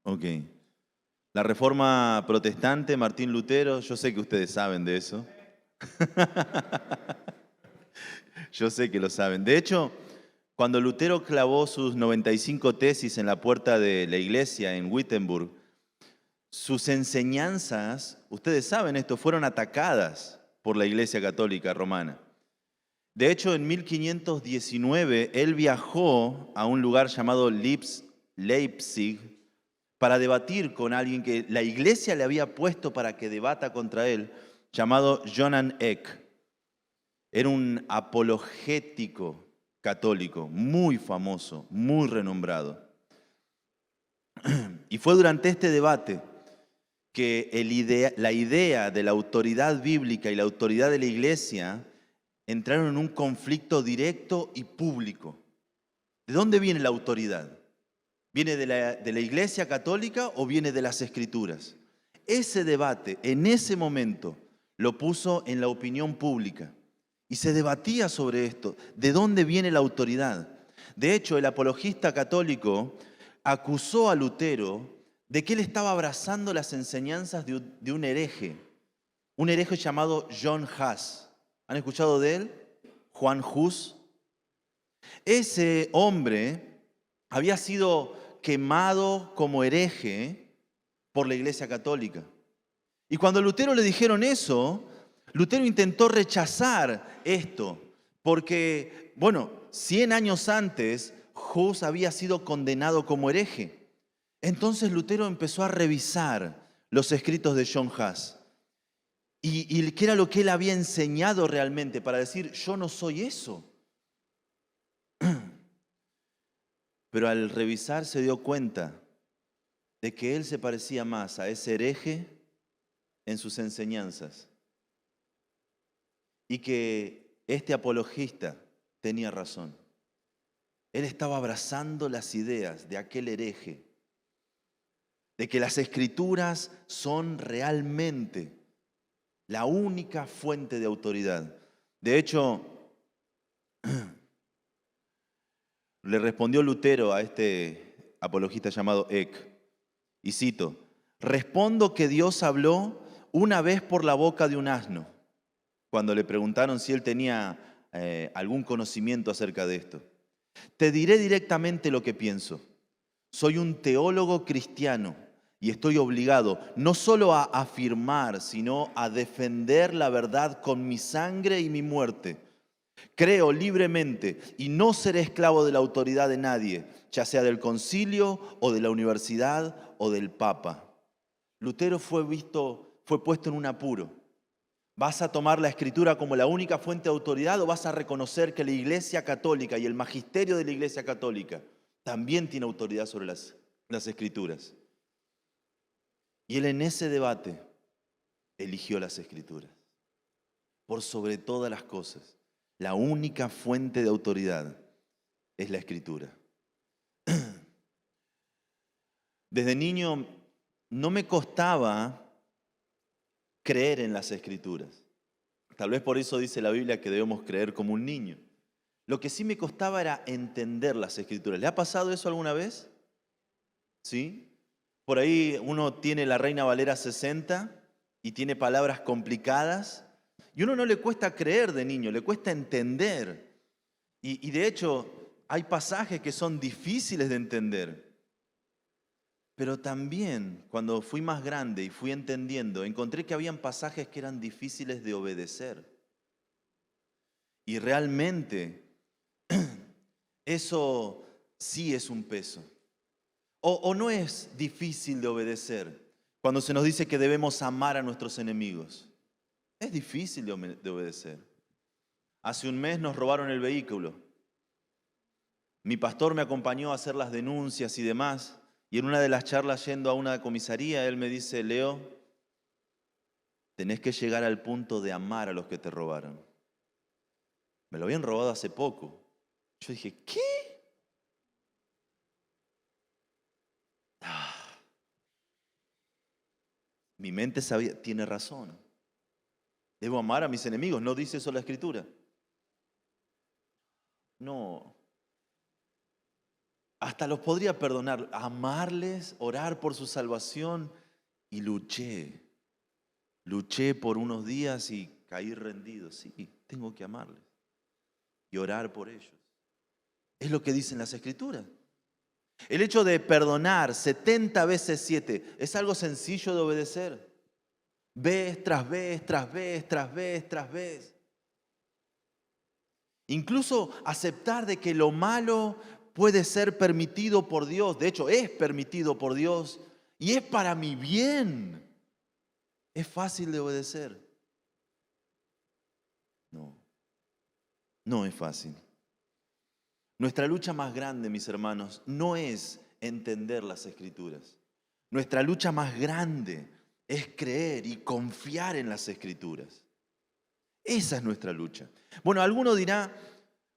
Ok. La Reforma Protestante, Martín Lutero, yo sé que ustedes saben de eso. Yo sé que lo saben. De hecho, cuando Lutero clavó sus 95 tesis en la puerta de la iglesia en Wittenberg, sus enseñanzas, ustedes saben esto, fueron atacadas por la Iglesia Católica Romana. De hecho, en 1519 él viajó a un lugar llamado Leipzig para debatir con alguien que la iglesia le había puesto para que debata contra él, llamado Johann Eck. Era un apologético católico, muy famoso, muy renombrado. Y fue durante este debate que la idea de la autoridad bíblica y la autoridad de la iglesia entraron en un conflicto directo y público. ¿De dónde viene la autoridad? ¿Viene de la Iglesia Católica o viene de las Escrituras? Ese debate, en ese momento, lo puso en la opinión pública y se debatía sobre esto. ¿De dónde viene la autoridad? De hecho, el apologista católico acusó a Lutero de que él estaba abrazando las enseñanzas de un hereje llamado John Huss. ¿Han escuchado de él? Juan Hus. Ese hombre había sido quemado como hereje por la Iglesia Católica. Y cuando a Lutero le dijeron eso, Lutero intentó rechazar esto, porque, 100 años antes, Hus había sido condenado como hereje. Entonces Lutero empezó a revisar los escritos de John Huss y qué era lo que él había enseñado realmente para decir, yo no soy eso. Pero al revisar se dio cuenta de que él se parecía más a ese hereje en sus enseñanzas y que este apologista tenía razón. Él estaba abrazando las ideas de aquel hereje, de que las escrituras son realmente la única fuente de autoridad. De hecho, le respondió Lutero a este apologista llamado Eck, y cito, respondo que Dios habló una vez por la boca de un asno, cuando le preguntaron si él tenía algún conocimiento acerca de esto. Te diré directamente lo que pienso. Soy un teólogo cristiano y estoy obligado no solo a afirmar, sino a defender la verdad con mi sangre y mi muerte. Creo libremente y no seré esclavo de la autoridad de nadie, ya sea del concilio o de la universidad o del papa. Lutero fue puesto en un apuro. ¿Vas a tomar la escritura como la única fuente de autoridad o vas a reconocer que la Iglesia Católica y el magisterio de la Iglesia Católica también tiene autoridad sobre las escrituras? Y él en ese debate eligió las escrituras por sobre todas las cosas. La única fuente de autoridad es la escritura. Desde niño no me costaba creer en las escrituras. Tal vez por eso dice la Biblia que debemos creer como un niño. Lo que sí me costaba era entender las escrituras. ¿Le ha pasado eso alguna vez? ¿Sí? Por ahí uno tiene la Reina Valera 60 y tiene palabras complicadas y uno no le cuesta creer de niño, le cuesta entender. Y de hecho hay pasajes que son difíciles de entender. Pero también cuando fui más grande y fui entendiendo, encontré que habían pasajes que eran difíciles de obedecer. Y realmente eso sí es un peso. O no es difícil de obedecer cuando se nos dice que debemos amar a nuestros enemigos. Es difícil de obedecer. Hace un mes nos robaron el vehículo. Mi pastor me acompañó a hacer las denuncias y demás. Y en una de las charlas yendo a una comisaría, él me dice, Leo, tenés que llegar al punto de amar a los que te robaron. Me lo habían robado hace poco. Yo dije, ¿qué? Mi mente sabía, tiene razón. Debo amar a mis enemigos, ¿no dice eso la Escritura? No. Hasta los podría perdonar, amarles, orar por su salvación. Y luché por unos días y caí rendido. Sí, tengo que amarles y orar por ellos. Es lo que dicen las Escrituras. El hecho de perdonar 70 veces 7 es algo sencillo de obedecer. Vez tras vez, tras vez, tras vez, tras vez. Incluso aceptar de que lo malo puede ser permitido por Dios. De hecho, es permitido por Dios y es para mi bien. ¿Es fácil de obedecer? No, no es fácil. Nuestra lucha más grande, mis hermanos, no es entender las Escrituras. Nuestra lucha más grande es creer y confiar en las Escrituras. Esa es nuestra lucha. Bueno, alguno dirá,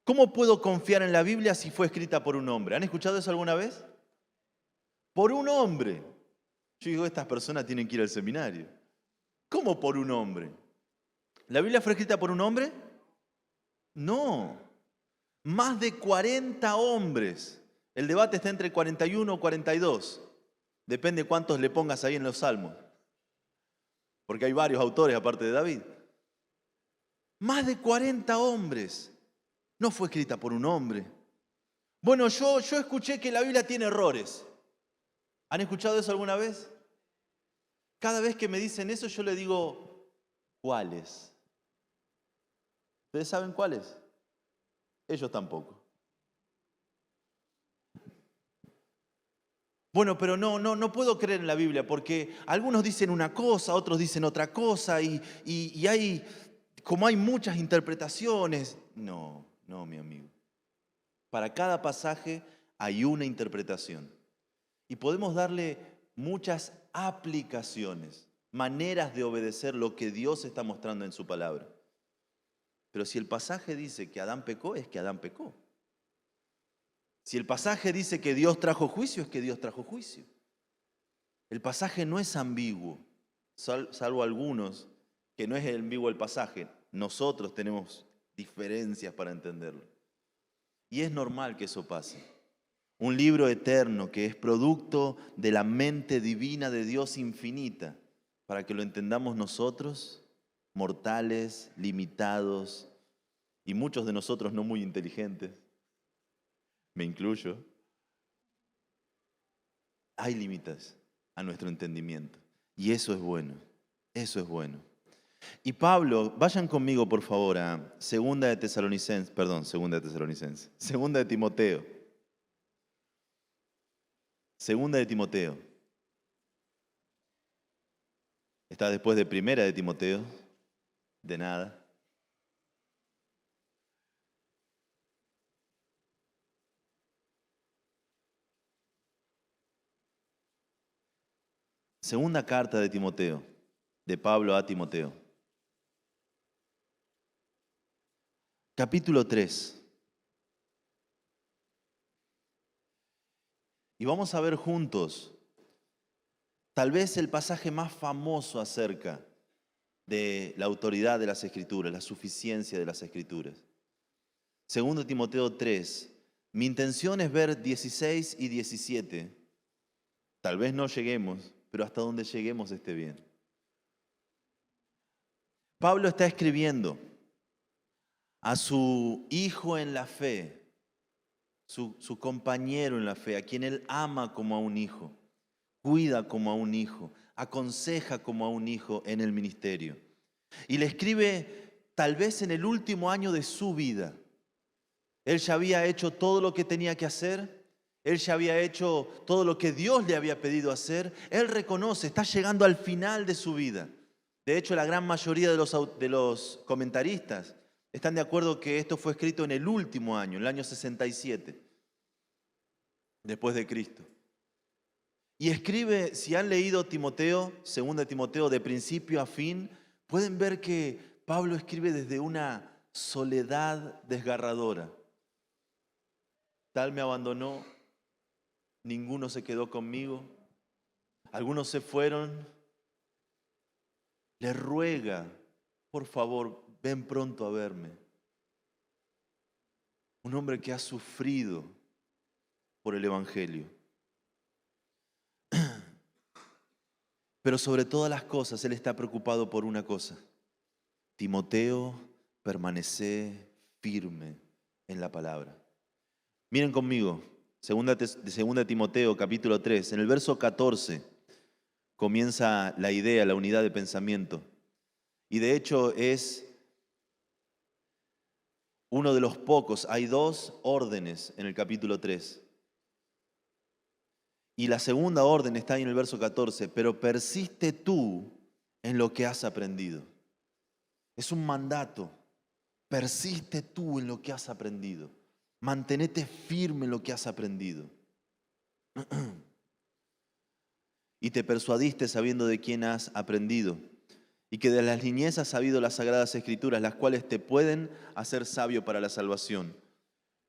¿cómo puedo confiar en la Biblia si fue escrita por un hombre? ¿Han escuchado eso alguna vez? Por un hombre. Yo digo, estas personas tienen que ir al seminario. ¿Cómo por un hombre? ¿La Biblia fue escrita por un hombre? No. Más de 40 hombres. El debate está entre 41 o 42. Depende cuántos le pongas ahí en los salmos. Porque hay varios autores aparte de David. Más de 40 hombres. No fue escrita por un hombre. Bueno, yo escuché que la Biblia tiene errores. ¿Han escuchado eso alguna vez? Cada vez que me dicen eso yo le digo, ¿cuáles? ¿Ustedes saben cuáles? Ellos tampoco. Bueno, pero no puedo creer en la Biblia porque algunos dicen una cosa, otros dicen otra cosa y hay, como hay muchas interpretaciones. No, mi amigo. Para cada pasaje hay una interpretación y podemos darle muchas aplicaciones, maneras de obedecer lo que Dios está mostrando en su palabra. Pero si el pasaje dice que Adán pecó, es que Adán pecó. Si el pasaje dice que Dios trajo juicio, es que Dios trajo juicio. El pasaje no es ambiguo, salvo algunos que no es ambiguo el pasaje. Nosotros tenemos diferencias para entenderlo. Y es normal que eso pase. Un libro eterno que es producto de la mente divina de Dios infinita, para que lo entendamos nosotros, mortales, limitados, y muchos de nosotros no muy inteligentes. Me incluyo, hay límites a nuestro entendimiento. Y eso es bueno, eso es bueno. Y Pablo, vayan conmigo por favor a Segunda de Timoteo. Segunda de Timoteo. Está después de Primera de Timoteo, de nada. Segunda carta de Timoteo, de Pablo a Timoteo. Capítulo 3. Y vamos a ver juntos, tal vez el pasaje más famoso acerca de la autoridad de las Escrituras, la suficiencia de las Escrituras. Segundo Timoteo 3. Mi intención es ver 16 y 17. Tal vez no lleguemos, pero hasta donde lleguemos esté bien. Pablo está escribiendo a su hijo en la fe, su compañero en la fe, a quien él ama como a un hijo, cuida como a un hijo, aconseja como a un hijo en el ministerio. Y le escribe tal vez en el último año de su vida. Él ya había hecho todo lo que tenía que hacer. Él ya había hecho todo lo que Dios le había pedido hacer. Él reconoce, está llegando al final de su vida. De hecho, la gran mayoría de los comentaristas están de acuerdo que esto fue escrito en el último año, en el año 67, después de Cristo. Y escribe, si han leído Timoteo, 2 Timoteo, de principio a fin, pueden ver que Pablo escribe desde una soledad desgarradora. Tal me abandonó, ninguno se quedó conmigo, algunos se fueron. Le ruega, por favor, ven pronto a verme. Un hombre que ha sufrido, por el Evangelio. Pero sobre todas las cosas, Él está preocupado por una cosa. Timoteo, permanece firme en la palabra. Miren conmigo, segunda Timoteo capítulo 3, en el verso 14 comienza la idea, la unidad de pensamiento. Y de hecho es uno de los pocos, hay 2 órdenes en el capítulo 3. Y la segunda orden está ahí en el verso 14, pero persiste tú en lo que has aprendido. Es un mandato, persiste tú en lo que has aprendido. Mantenete firme en lo que has aprendido. Y te persuadiste sabiendo de quién has aprendido, y que de las niñez has sabido las sagradas escrituras, las cuales te pueden hacer sabio para la salvación,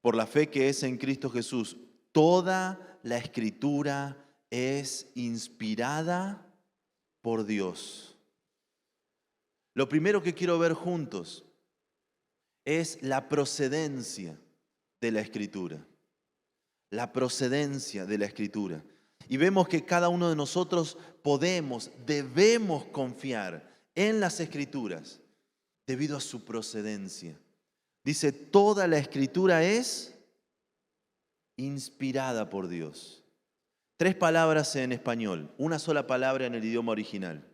por la fe que es en Cristo Jesús. Toda la escritura es inspirada por Dios. Lo primero que quiero ver juntos es la procedencia de la escritura. La procedencia de la escritura. Y vemos que cada uno de nosotros debemos confiar en las escrituras debido a su procedencia. Dice, toda la escritura es inspirada por Dios. 3 palabras en español, una sola palabra en el idioma original.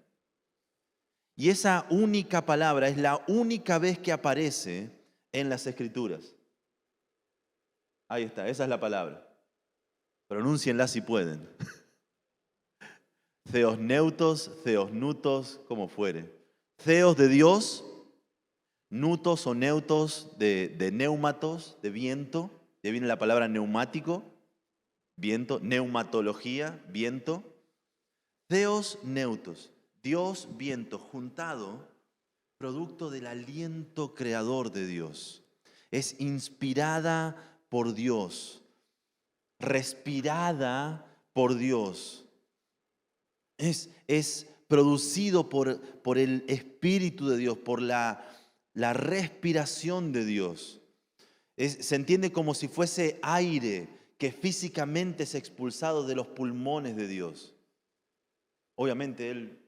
Y esa única palabra es la única vez que aparece en las escrituras. Ahí está, esa es la palabra. Pronúncienla si pueden. Theos neutos, theos nutos, como fuere. Theos de Dios, nutos o neutos de neumatos, de viento. De ahí viene la palabra neumático, viento, neumatología, viento. Theos neutos, Dios viento, juntado, producto del aliento creador de Dios. Es inspirada por Dios, respirada por Dios. Es producido por el Espíritu de Dios, por la respiración de Dios. Se entiende como si fuese aire que físicamente es expulsado de los pulmones de Dios. Obviamente Él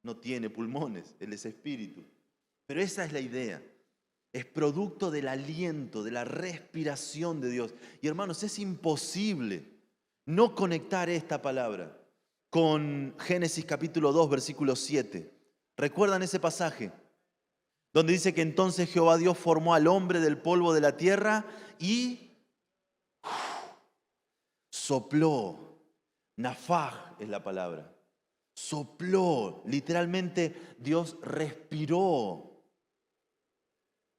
no tiene pulmones, Él es espíritu. Pero esa es la idea. Es producto del aliento, de la respiración de Dios. Y hermanos, es imposible no conectar esta palabra con Génesis capítulo 2, versículo 7. ¿Recuerdan ese pasaje? Donde dice que entonces Jehová Dios formó al hombre del polvo de la tierra y sopló. Nafaj es la palabra. Sopló, literalmente Dios respiró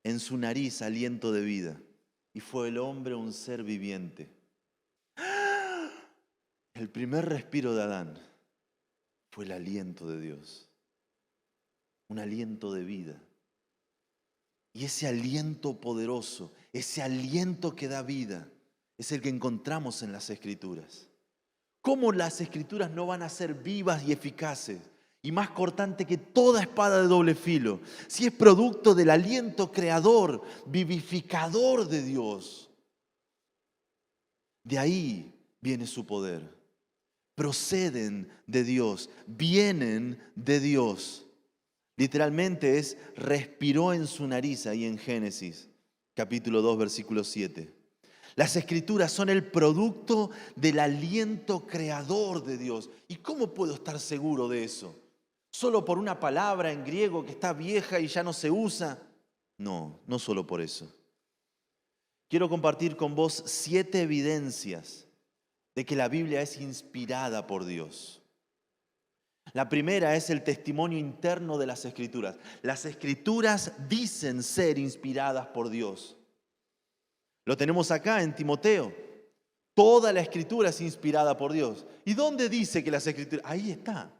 en su nariz aliento de vida. Y fue el hombre un ser viviente. El primer respiro de Adán fue el aliento de Dios. Un aliento de vida. Y ese aliento poderoso, ese aliento que da vida, es el que encontramos en las Escrituras. ¿Cómo las Escrituras no van a ser vivas y eficaces y más cortantes que toda espada de doble filo, si es producto del aliento creador, vivificador de Dios? De ahí viene su poder. Proceden de Dios, vienen de Dios. Literalmente es respiró en su nariz ahí en Génesis, capítulo 2, versículo 7. Las Escrituras son el producto del aliento creador de Dios. ¿Y cómo puedo estar seguro de eso? ¿Solo por una palabra en griego que está vieja y ya no se usa? No, no solo por eso. Quiero compartir con vos 7 evidencias de que la Biblia es inspirada por Dios. La primera es el testimonio interno de las Escrituras. Las Escrituras dicen ser inspiradas por Dios. Lo tenemos acá en Timoteo. Toda la Escritura es inspirada por Dios. ¿Y dónde dice que las Escrituras? Ahí está.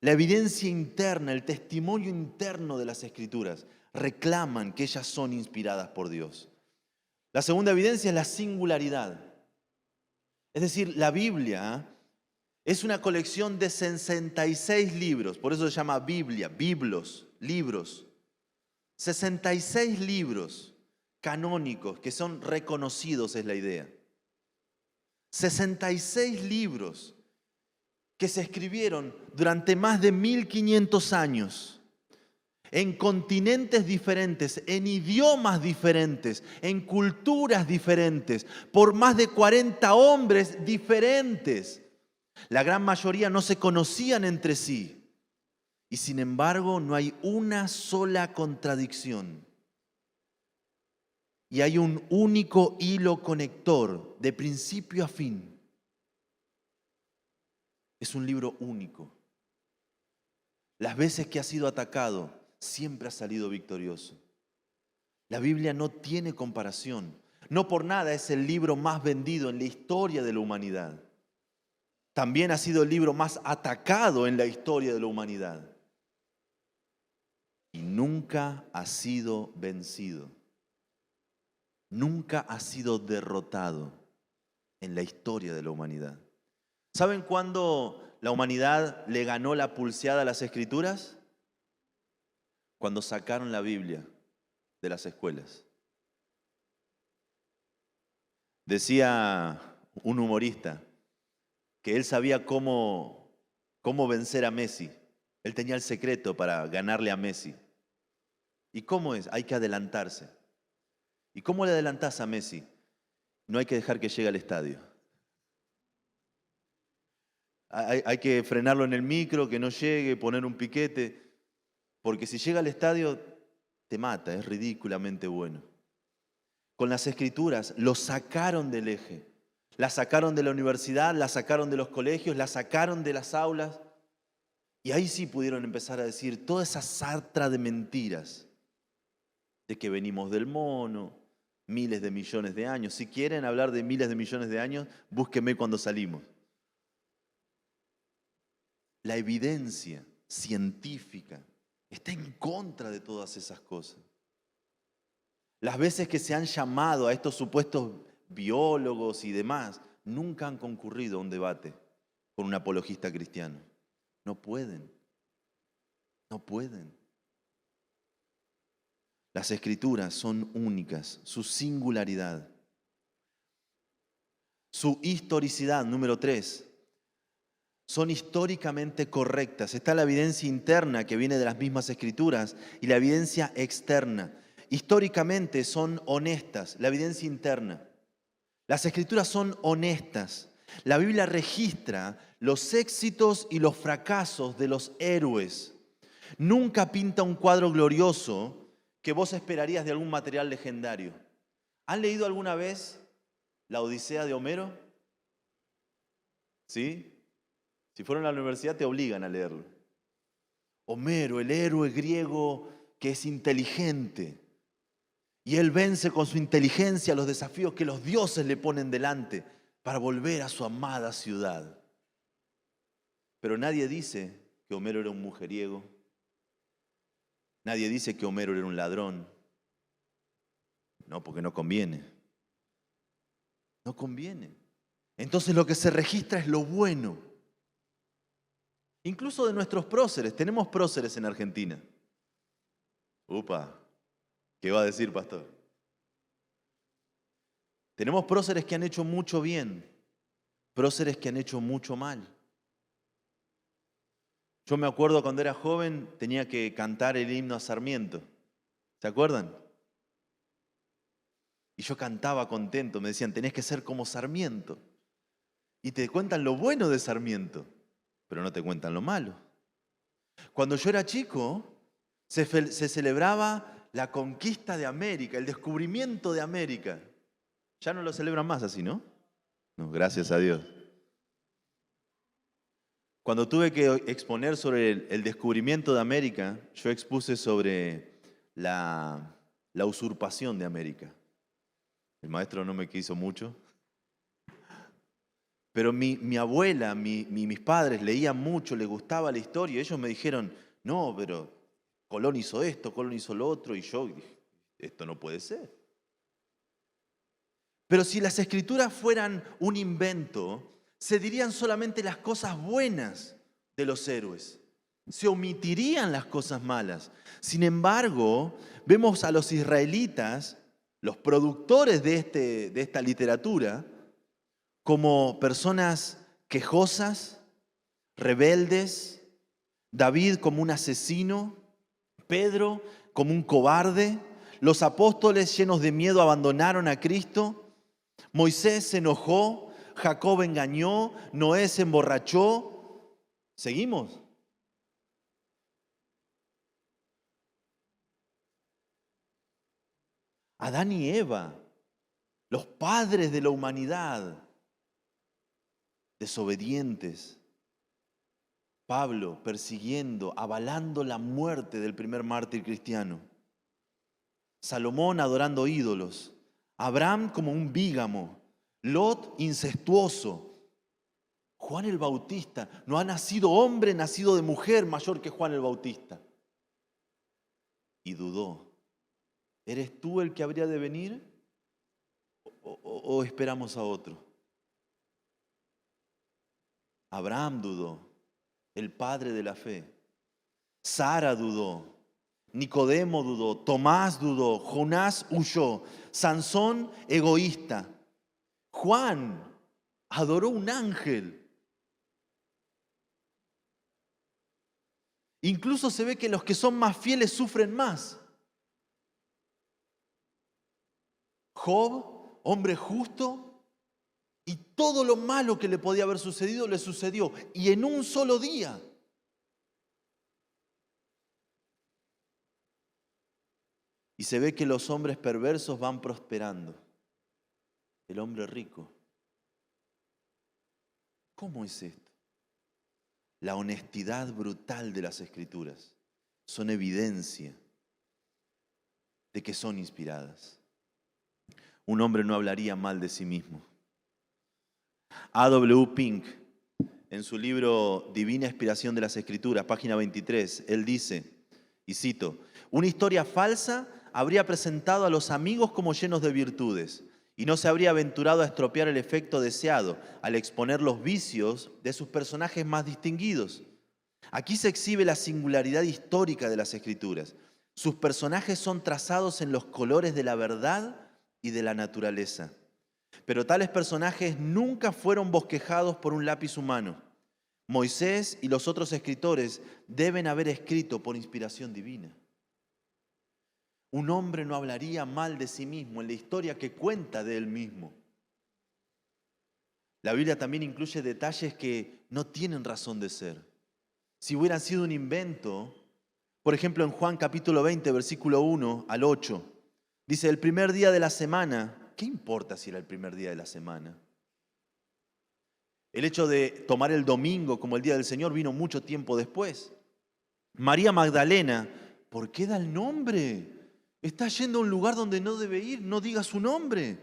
La evidencia interna, el testimonio interno de las Escrituras reclaman que ellas son inspiradas por Dios. La segunda evidencia es la singularidad. Es decir, la Biblia es una colección de 66 libros, por eso se llama Biblia, biblos, libros. 66 libros canónicos que son reconocidos, es la idea. 66 libros que se escribieron durante más de 1500 años, en continentes diferentes, en idiomas diferentes, en culturas diferentes, por más de 40 hombres diferentes. La gran mayoría no se conocían entre sí. Y sin embargo, no hay una sola contradicción. Y hay un único hilo conector, de principio a fin. Es un libro único. Las veces que ha sido atacado, siempre ha salido victorioso. La Biblia no tiene comparación. No por nada es el libro más vendido en la historia de la humanidad. También ha sido el libro más atacado en la historia de la humanidad. Y nunca ha sido vencido. Nunca ha sido derrotado en la historia de la humanidad. ¿Saben cuándo la humanidad le ganó la pulseada a las Escrituras? Cuando sacaron la Biblia de las escuelas. Decía un humorista que él sabía cómo vencer a Messi. Él tenía el secreto para ganarle a Messi. ¿Y cómo es? Hay que adelantarse. ¿Y cómo le adelantás a Messi? No hay que dejar que llegue al estadio. Hay que frenarlo en el micro, que no llegue, poner un piquete. Porque si llega al estadio, te mata, es ridículamente bueno. Con las Escrituras lo sacaron del eje. La sacaron de la universidad, la sacaron de los colegios, la sacaron de las aulas. Y ahí sí pudieron empezar a decir toda esa sarta de mentiras. De que venimos del mono, miles de millones de años. Si quieren hablar de miles de millones de años, búsquenme cuando salimos. La evidencia científica está en contra de todas esas cosas. Las veces que se han llamado a estos supuestos biólogos y demás, nunca han concurrido a un debate con un apologista cristiano. No pueden. No pueden. Las Escrituras son únicas, su singularidad, su historicidad, número 3, son históricamente correctas. Está la evidencia interna que viene de las mismas Escrituras y la evidencia externa. Históricamente son honestas, la evidencia interna. Las Escrituras son honestas. La Biblia registra los éxitos y los fracasos de los héroes. Nunca pinta un cuadro glorioso que vos esperarías de algún material legendario. ¿Han leído alguna vez la Odisea de Homero? ¿Sí? Si fueron a la universidad te obligan a leerlo. Homero, el héroe griego que es inteligente. Y él vence con su inteligencia los desafíos que los dioses le ponen delante para volver a su amada ciudad. Pero nadie dice que Homero era un mujeriego. Nadie dice que Homero era un ladrón. No, porque no conviene. No conviene. Entonces lo que se registra es lo bueno. Incluso de nuestros próceres. Tenemos próceres en Argentina. Upa, ¿qué va a decir, pastor? Tenemos próceres que han hecho mucho bien. Próceres que han hecho mucho mal. Yo me acuerdo cuando era joven, tenía que cantar el himno a Sarmiento. ¿Se acuerdan? Y yo cantaba contento, me decían, tenés que ser como Sarmiento. Y te cuentan lo bueno de Sarmiento, pero no te cuentan lo malo. Cuando yo era chico, se celebraba la conquista de América, el descubrimiento de América. Ya no lo celebran más así, ¿no? No, gracias a Dios. Cuando tuve que exponer sobre el descubrimiento de América, yo expuse sobre la usurpación de América. El maestro no me quiso mucho. Pero mi abuela, mis padres leían mucho, les gustaba la historia. Y ellos me dijeron, no, pero Colón hizo esto, Colón hizo lo otro. Y yo dije, esto no puede ser. Pero si las Escrituras fueran un invento, se dirían solamente las cosas buenas de los héroes. Se omitirían las cosas malas. Sin embargo, vemos a los israelitas, los productores de esta literatura, como personas quejosas, rebeldes, David como un asesino, Pedro como un cobarde, los apóstoles llenos de miedo abandonaron a Cristo, Moisés se enojó, Jacob engañó, Noé se emborrachó. ¿Seguimos? Adán y Eva, los padres de la humanidad, desobedientes. Pablo persiguiendo, avalando la muerte del primer mártir cristiano. Salomón adorando ídolos. Abraham como un bígamo. Lot incestuoso. Juan el Bautista. No ha nacido hombre, nacido de mujer mayor que Juan el Bautista. Y dudó. ¿Eres tú el que habría de venir? ¿O esperamos a otro? Abraham dudó. El padre de la fe. Sara dudó, Nicodemo dudó, Tomás dudó, Jonás huyó, Sansón egoísta. Juan adoró un ángel. Incluso se ve que los que son más fieles sufren más. Job, hombre justo, y todo lo malo que le podía haber sucedido, le sucedió. Y en un solo día. Y se ve que los hombres perversos van prosperando. El hombre rico. ¿Cómo es esto? La honestidad brutal de las Escrituras son evidencia de que son inspiradas. Un hombre no hablaría mal de sí mismo. A.W. Pink, en su libro Divina Inspiración de las Escrituras, página 23, él dice, y cito, una historia falsa habría presentado a los amigos como llenos de virtudes y no se habría aventurado a estropear el efecto deseado al exponer los vicios de sus personajes más distinguidos. Aquí se exhibe la singularidad histórica de las Escrituras. Sus personajes son trazados en los colores de la verdad y de la naturaleza. Pero tales personajes nunca fueron bosquejados por un lápiz humano. Moisés y los otros escritores deben haber escrito por inspiración divina. Un hombre no hablaría mal de sí mismo en la historia que cuenta de él mismo. La Biblia también incluye detalles que no tienen razón de ser. Si hubieran sido un invento, por ejemplo en Juan capítulo 20, versículo 1 al 8, dice, el primer día de la semana. ¿Qué importa si era el primer día de la semana? El hecho de tomar el domingo como el día del Señor vino mucho tiempo después. María Magdalena, ¿por qué da el nombre? Está yendo a un lugar donde no debe ir, no diga su nombre.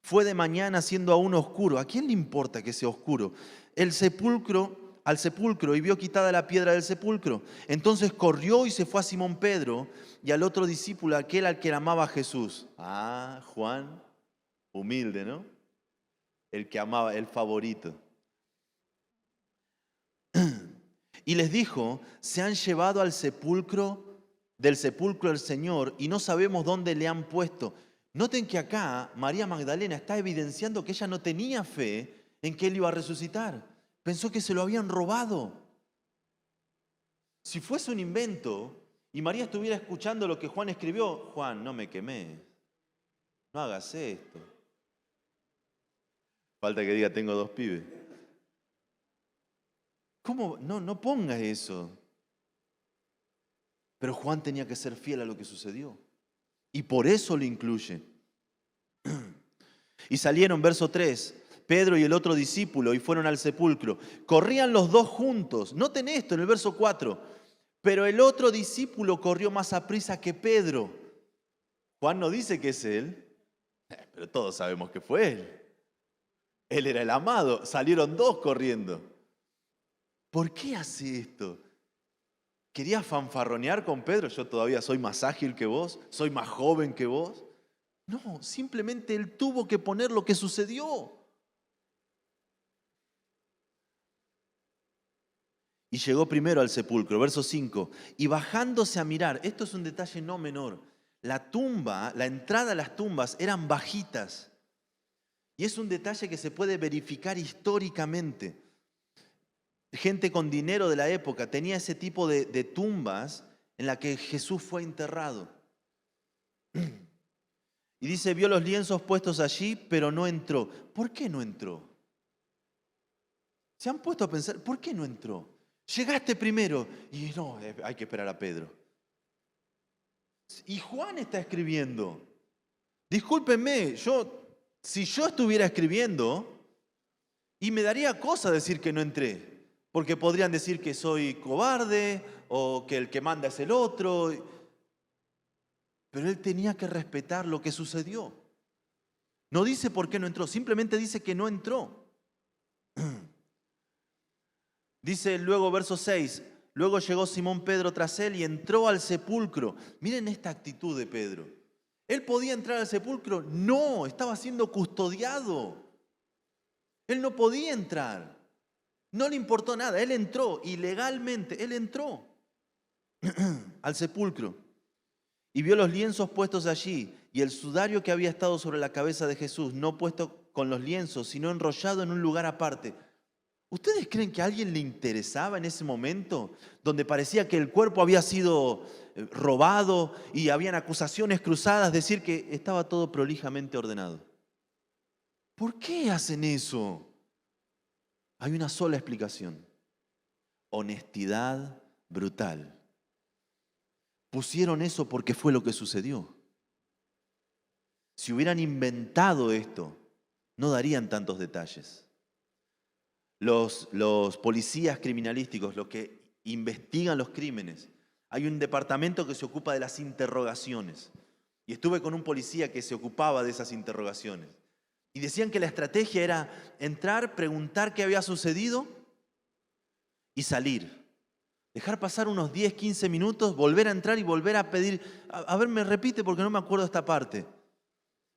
Fue de mañana siendo aún oscuro. ¿A quién le importa que sea oscuro? Al sepulcro y vio quitada la piedra del sepulcro. Entonces corrió y se fue a Simón Pedro y al otro discípulo, aquel al que amaba a Jesús. Ah, Juan, humilde, ¿no? El que amaba, el favorito. Y les dijo, se han llevado del sepulcro al Señor y no sabemos dónde le han puesto. Noten que acá María Magdalena está evidenciando que ella no tenía fe en que él iba a resucitar. Pensó que se lo habían robado. Si fuese un invento y María estuviera escuchando lo que Juan escribió, Juan, no me quemes, no hagas esto. Falta que diga, tengo 2 pibes. ¿Cómo? No pongas eso. Pero Juan tenía que ser fiel a lo que sucedió. Y por eso lo incluye. Y salieron, verso 3, Pedro y el otro discípulo, y fueron al sepulcro. Corrían los dos juntos. Noten esto en el verso 4. Pero el otro discípulo corrió más aprisa que Pedro. Juan no dice que es él, pero todos sabemos que fue él. Él era el amado. Salieron 2 corriendo. ¿Por qué hace esto? ¿Quería fanfarronear con Pedro? Yo todavía soy más ágil que vos, soy más joven que vos. No, simplemente él tuvo que poner lo que sucedió. Y llegó primero al sepulcro, verso 5, y bajándose a mirar, esto es un detalle no menor, la tumba, la entrada a las tumbas eran bajitas. Y es un detalle que se puede verificar históricamente. Gente con dinero de la época tenía ese tipo de tumbas en la que Jesús fue enterrado. Y dice, vio los lienzos puestos allí, pero no entró. ¿Por qué no entró? ¿Se han puesto a pensar, por qué no entró? Llegaste primero y no, hay que esperar a Pedro. Y Juan está escribiendo. Discúlpenme, si yo estuviera escribiendo, y me daría cosa decir que no entré, porque podrían decir que soy cobarde o que el que manda es el otro. Pero él tenía que respetar lo que sucedió. No dice por qué no entró, simplemente dice que no entró. Dice luego verso 6, luego llegó Simón Pedro tras él y entró al sepulcro. Miren esta actitud de Pedro. ¿Él podía entrar al sepulcro? No, estaba siendo custodiado. Él no podía entrar. No le importó nada, él entró ilegalmente, él entró al sepulcro y vio los lienzos puestos allí y el sudario que había estado sobre la cabeza de Jesús, no puesto con los lienzos, sino enrollado en un lugar aparte. ¿Ustedes creen que a alguien le interesaba en ese momento, donde parecía que el cuerpo había sido robado y habían acusaciones cruzadas, decir que estaba todo prolijamente ordenado? ¿Por qué hacen eso? Hay una sola explicación: honestidad brutal. Pusieron eso porque fue lo que sucedió. Si hubieran inventado esto, no darían tantos detalles. Los policías criminalísticos, los que investigan los crímenes, hay un departamento que se ocupa de las interrogaciones. Y estuve con un policía que se ocupaba de esas interrogaciones. Y decían que la estrategia era entrar, preguntar qué había sucedido y salir. Dejar pasar unos 10, 15 minutos, volver a entrar y volver a pedir, a ver, me repite porque no me acuerdo esta parte.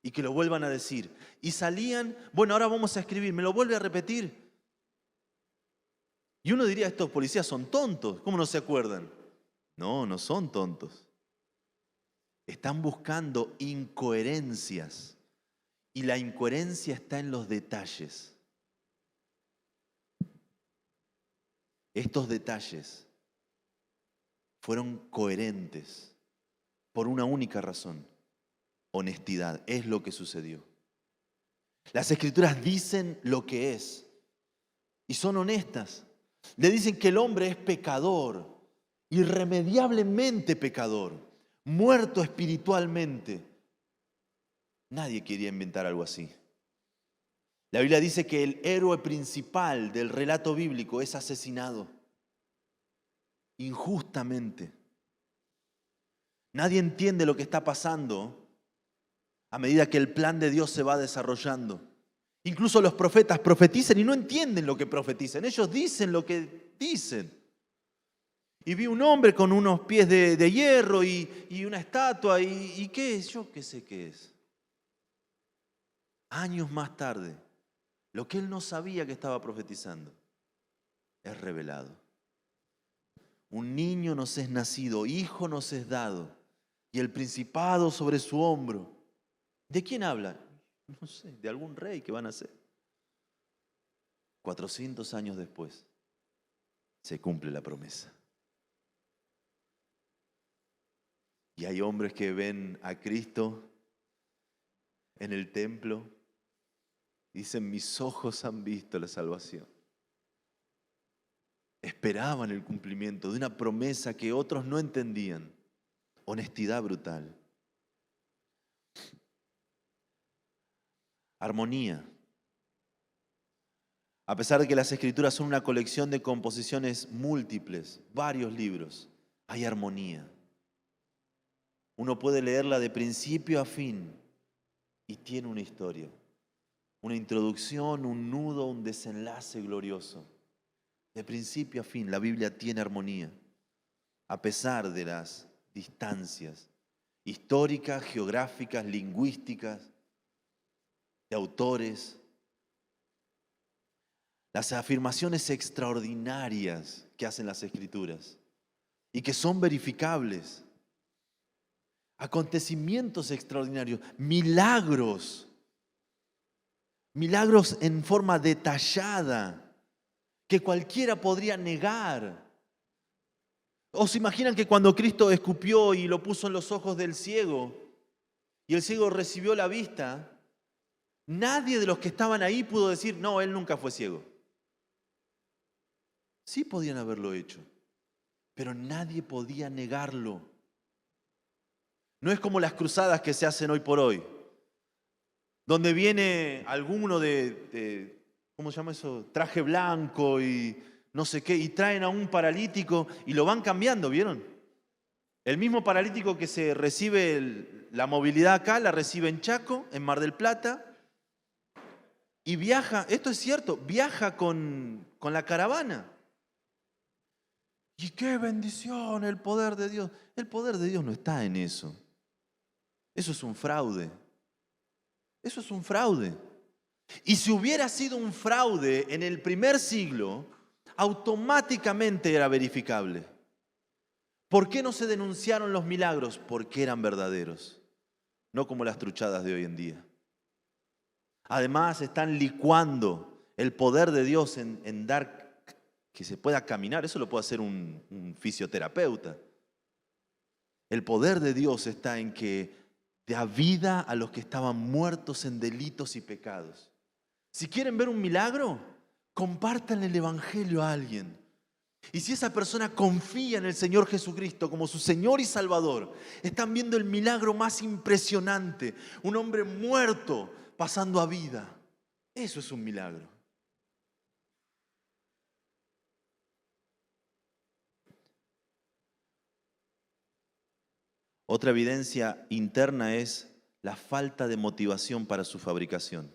Y que lo vuelvan a decir. Y salían, bueno, ahora vamos a escribir, me lo vuelve a repetir. Y uno diría, estos policías son tontos, ¿cómo no se acuerdan? No, no son tontos. Están buscando incoherencias. Y la incoherencia está en los detalles. Estos detalles fueron coherentes por una única razón: honestidad. Es lo que sucedió. Las Escrituras dicen lo que es y son honestas. Le dicen que el hombre es pecador, irremediablemente pecador, muerto espiritualmente. Nadie quería inventar algo así. La Biblia dice que el héroe principal del relato bíblico es asesinado injustamente. Nadie entiende lo que está pasando a medida que el plan de Dios se va desarrollando. Incluso los profetas profetizan y no entienden lo que profetizan. Ellos dicen lo que dicen. Y vi un hombre con unos pies de hierro y una estatua. ¿Y qué es? Yo qué sé qué es. Años más tarde, lo que él no sabía que estaba profetizando es revelado. Un niño nos es nacido, hijo nos es dado, y el principado sobre su hombro. ¿De quién habla? No sé, de algún rey que van a ser. 400 años después, se cumple la promesa. Y hay hombres que ven a Cristo en el templo y dicen, mis ojos han visto la salvación. Esperaban el cumplimiento de una promesa que otros no entendían. Honestidad brutal. Armonía. A pesar de que las Escrituras son una colección de composiciones múltiples, varios libros, hay armonía. Uno puede leerla de principio a fin y tiene una historia, una introducción, un nudo, un desenlace glorioso. De principio a fin, la Biblia tiene armonía, a pesar de las distancias históricas, geográficas, lingüísticas, de autores. Las afirmaciones extraordinarias que hacen las Escrituras y que son verificables. Acontecimientos extraordinarios, milagros. Milagros en forma detallada, que cualquiera podría negar. ¿O se imaginan que cuando Cristo escupió y lo puso en los ojos del ciego, y el ciego recibió la vista, nadie de los que estaban ahí pudo decir, no, él nunca fue ciego? Sí podían haberlo hecho, pero nadie podía negarlo. No es como las cruzadas que se hacen hoy por hoy, donde viene alguno ¿cómo se llama eso? Traje blanco y no sé qué, y traen a un paralítico y lo van cambiando, ¿vieron? El mismo paralítico que se recibe la movilidad acá, la recibe en Chaco, en Mar del Plata, y viaja, esto es cierto, viaja con la caravana. Y qué bendición el poder de Dios. El poder de Dios no está en eso. Eso es un fraude. Eso es un fraude. Y si hubiera sido un fraude en el primer siglo, automáticamente era verificable. ¿Por qué no se denunciaron los milagros? Porque eran verdaderos, no como las truchadas de hoy en día. Además, están licuando el poder de Dios en dar que se pueda caminar. Eso lo puede hacer un fisioterapeuta. El poder de Dios está en que da vida a los que estaban muertos en delitos y pecados. Si quieren ver un milagro, compartan el evangelio a alguien. Y si esa persona confía en el Señor Jesucristo como su Señor y Salvador, están viendo el milagro más impresionante. Un hombre muerto pasando a vida. Eso es un milagro. Otra evidencia interna es la falta de motivación para su fabricación.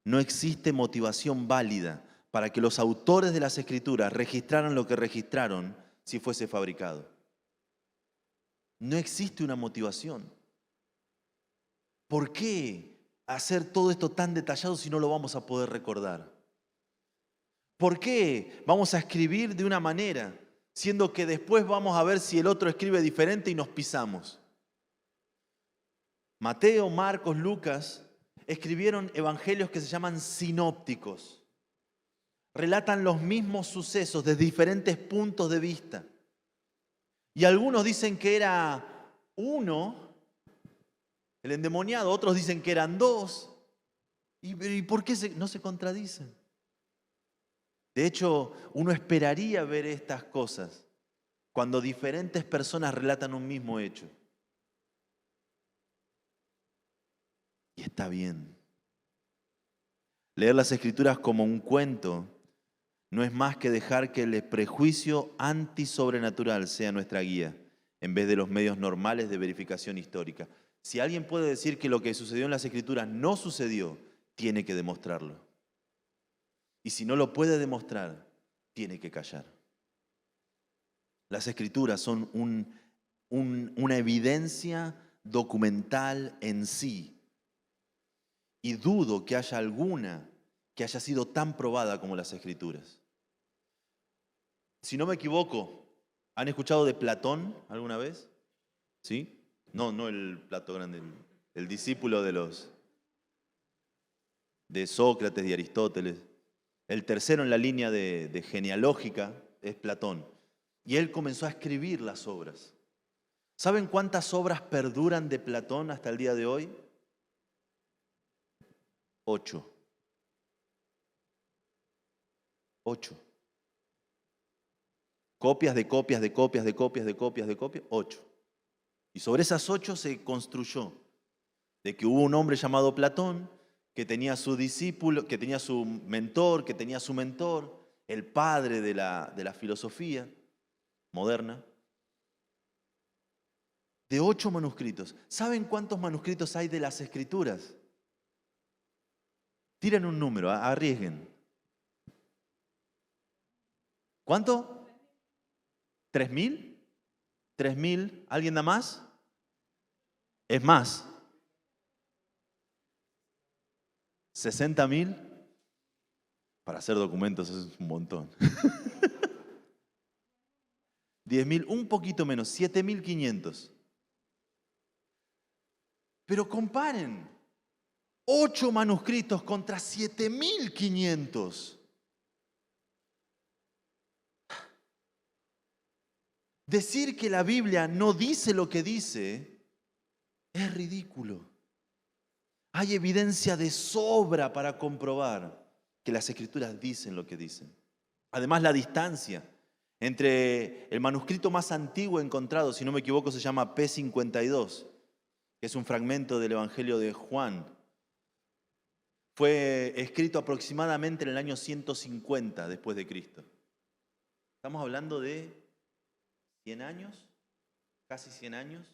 No existe motivación válida para que los autores de las Escrituras registraran lo que registraron si fuese fabricado. No existe una motivación. ¿Por qué hacer todo esto tan detallado si no lo vamos a poder recordar? ¿Por qué vamos a escribir de una manera, siendo que después vamos a ver si el otro escribe diferente y nos pisamos? Mateo, Marcos, Lucas escribieron evangelios que se llaman sinópticos. Relatan los mismos sucesos desde diferentes puntos de vista. Y algunos dicen que era uno, el endemoniado, otros dicen que eran dos. ¿Y por qué no se contradicen? De hecho, uno esperaría ver estas cosas cuando diferentes personas relatan un mismo hecho. Y está bien. Leer las Escrituras como un cuento no es más que dejar que el prejuicio antisobrenatural sea nuestra guía, en vez de los medios normales de verificación histórica. Si alguien puede decir que lo que sucedió en las Escrituras no sucedió, tiene que demostrarlo. Y si no lo puede demostrar, tiene que callar. Las Escrituras son una evidencia documental en sí. Y dudo que haya alguna que haya sido tan probada como las Escrituras. Si no me equivoco, ¿han escuchado de Platón alguna vez? ¿Sí? No el Platón grande, el discípulo de Sócrates y Aristóteles. El tercero en la línea de genealógica es Platón. Y él comenzó a escribir las obras. ¿Saben cuántas obras perduran de Platón hasta el día de hoy? 8. 8. Copias de copias de copias de copias de copias de copias, 8. Y sobre esas 8 se construyó de que hubo un hombre llamado Platón que tenía su discípulo, que tenía su mentor, que tenía su mentor, el padre de la filosofía moderna, de 8 manuscritos. ¿Saben cuántos manuscritos hay de las Escrituras? Tiren un número, arriesguen. ¿Cuánto? ¿3.000? ¿3.000? ¿Alguien da más? Es más. ¿60.000? Para hacer documentos es un montón. 10.000, un poquito menos, 7.500. Pero comparen, 8 manuscritos contra 7.500. Decir que la Biblia no dice lo que dice es ridículo. Hay evidencia de sobra para comprobar que las Escrituras dicen lo que dicen. Además, la distancia entre el manuscrito más antiguo encontrado, si no me equivoco, se llama P52, que es un fragmento del Evangelio de Juan. Fue escrito aproximadamente en el año 150 después de Cristo. Estamos hablando de 100 años, casi 100 años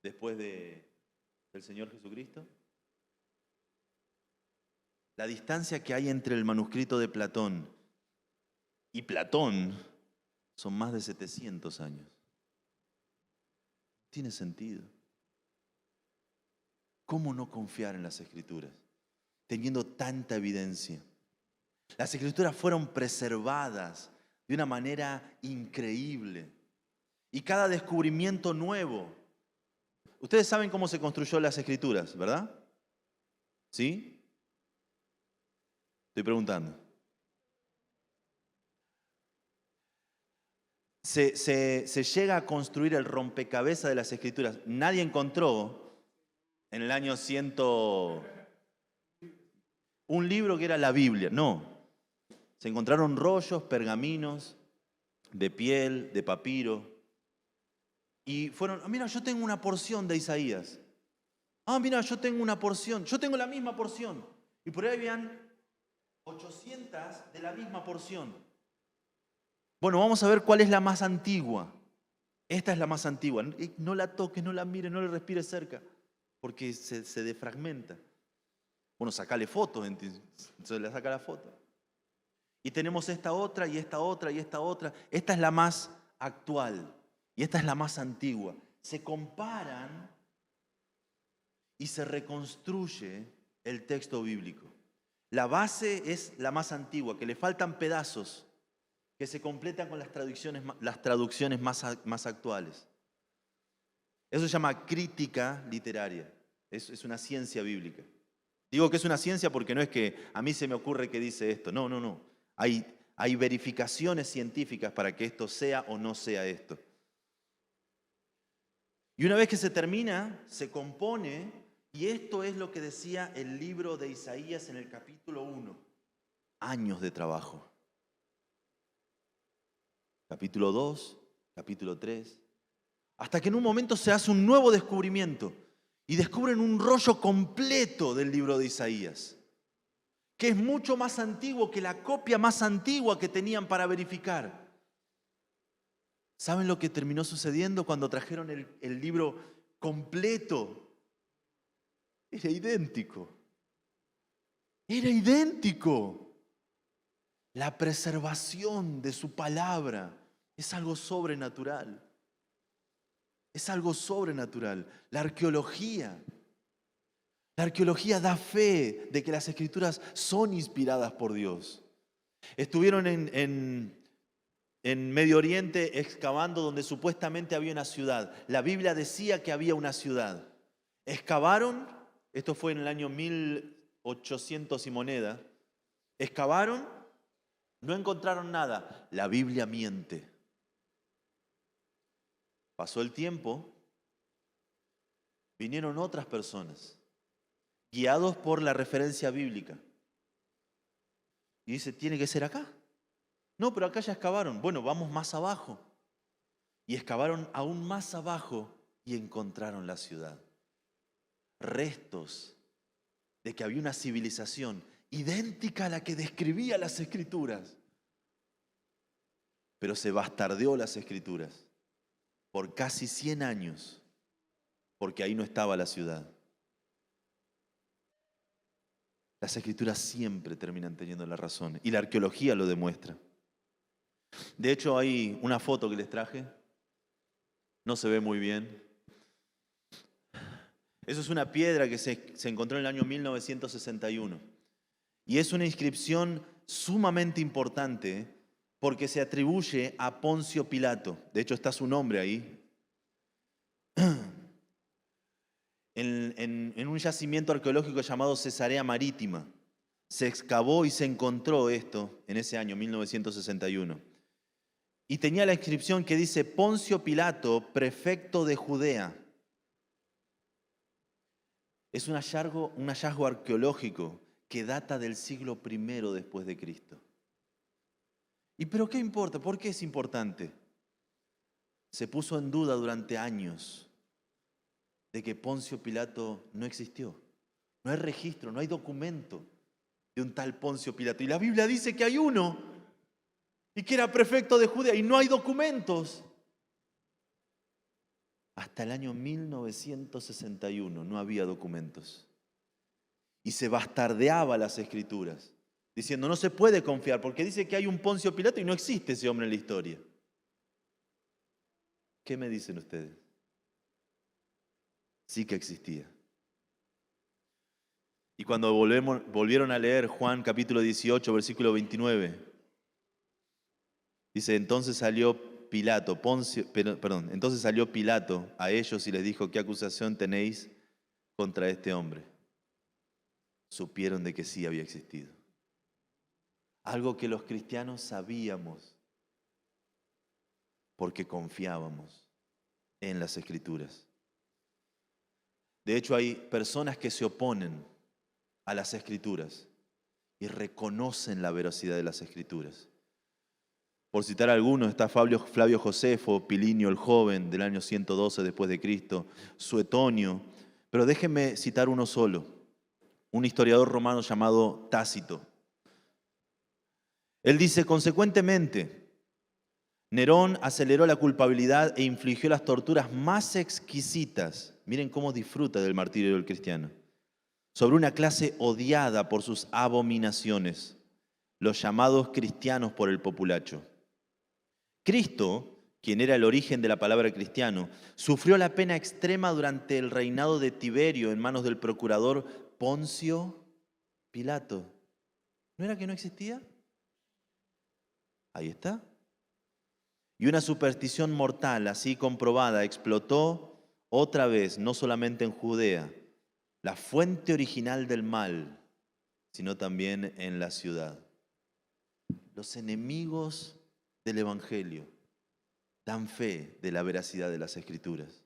después del Señor Jesucristo. La distancia que hay entre el manuscrito de Platón y Platón son más de 700 años. Tiene sentido. ¿Cómo no confiar en las Escrituras, teniendo tanta evidencia? Las Escrituras fueron preservadas de una manera increíble. Y cada descubrimiento nuevo. Ustedes saben cómo se construyó las Escrituras, ¿verdad? ¿Sí? Estoy preguntando. Se llega a construir el rompecabezas de las Escrituras. Nadie encontró en el año 100 un libro que era la Biblia. No. Se encontraron rollos, pergaminos, de piel, de papiro. Y fueron, mira, yo tengo una porción de Isaías. Mira, yo tengo una porción. Yo tengo la misma porción. Y por ahí habían 800 de la misma porción. Bueno, vamos a ver cuál es la más antigua. Esta es la más antigua. No la toques, no la mires, no le respires cerca, porque se defragmenta. Bueno, sacale fotos, entonces le saca la foto. Y tenemos esta otra, y esta otra, y esta otra. Esta es la más actual, y esta es la más antigua. Se comparan y se reconstruye el texto bíblico. La base es la más antigua, que le faltan pedazos, que se completan con las traducciones más actuales. Eso se llama crítica literaria. Es una ciencia bíblica. Digo que es una ciencia porque no es que a mí se me ocurre que dice esto. No. Hay verificaciones científicas para que esto sea o no sea esto. Y una vez que se termina, se compone, y esto es lo que decía el libro de Isaías en el capítulo 1. Años de trabajo. Capítulo 2, capítulo 3, hasta que en un momento se hace un nuevo descubrimiento y descubren un rollo completo del libro de Isaías, que es mucho más antiguo que la copia más antigua que tenían para verificar. ¿Saben lo que terminó sucediendo cuando trajeron el libro completo? Era idéntico. Era idéntico. La preservación de su palabra es algo sobrenatural. Es algo sobrenatural. La arqueología da fe de que las Escrituras son inspiradas por Dios. Estuvieron en Medio Oriente excavando donde supuestamente había una ciudad. La Biblia decía que había una ciudad. Excavaron, esto fue en el año 1800 y moneda. Excavaron, no encontraron nada. La Biblia miente. Pasó el tiempo, vinieron otras personas, guiados por la referencia bíblica. Y dice, tiene que ser acá. No, pero acá ya excavaron. Bueno, vamos más abajo. Y excavaron aún más abajo y encontraron la ciudad. Restos de que había una civilización idéntica a la que describía las Escrituras. Pero se bastardeó las Escrituras por casi 100 años, porque ahí no estaba la ciudad. Las Escrituras siempre terminan teniendo la razón, y la arqueología lo demuestra. De hecho, hay una foto que les traje, no se ve muy bien. Eso es una piedra que se encontró en el año 1961, y es una inscripción sumamente importante, porque se atribuye a Poncio Pilato. De hecho, está su nombre ahí. en un yacimiento arqueológico llamado Cesarea Marítima. Se excavó y se encontró esto en ese año, 1961. Y tenía la inscripción que dice Poncio Pilato, prefecto de Judea. Es un hallazgo arqueológico que data del siglo I después de Cristo. ¿Y pero qué importa? ¿Por qué es importante? Se puso en duda durante años de que Poncio Pilato no existió. No hay registro, no hay documento de un tal Poncio Pilato. Y la Biblia dice que hay uno y que era prefecto de Judea y no hay documentos. Hasta el año 1961 no había documentos. Y se bastardeaba las Escrituras, diciendo no se puede confiar porque dice que hay un Poncio Pilato y no existe ese hombre en la historia. ¿Qué me dicen ustedes? Sí que existía. Y cuando volvieron a leer Juan capítulo 18, versículo 29, dice, entonces salió Pilato a ellos y les dijo, ¿qué acusación tenéis contra este hombre? Supieron de que sí había existido. Algo que los cristianos sabíamos porque confiábamos en las Escrituras. De hecho, hay personas que se oponen a las Escrituras y reconocen la veracidad de las Escrituras. Por citar algunos, está Flavio Josefo, Pilinio el Joven, del año 112 después de Cristo, Suetonio, pero déjenme citar uno solo, un historiador romano llamado Tácito. Él dice, consecuentemente, Nerón aceleró la culpabilidad e infligió las torturas más exquisitas, miren cómo disfruta del martirio del cristiano, sobre una clase odiada por sus abominaciones, los llamados cristianos por el populacho. Cristo, quien era el origen de la palabra cristiano, sufrió la pena extrema durante el reinado de Tiberio en manos del procurador Poncio Pilato. ¿No era que no existía? Ahí está. Y una superstición mortal así comprobada explotó otra vez, no solamente en Judea, la fuente original del mal, sino también en la ciudad. Los enemigos del Evangelio dan fe de la veracidad de las Escrituras.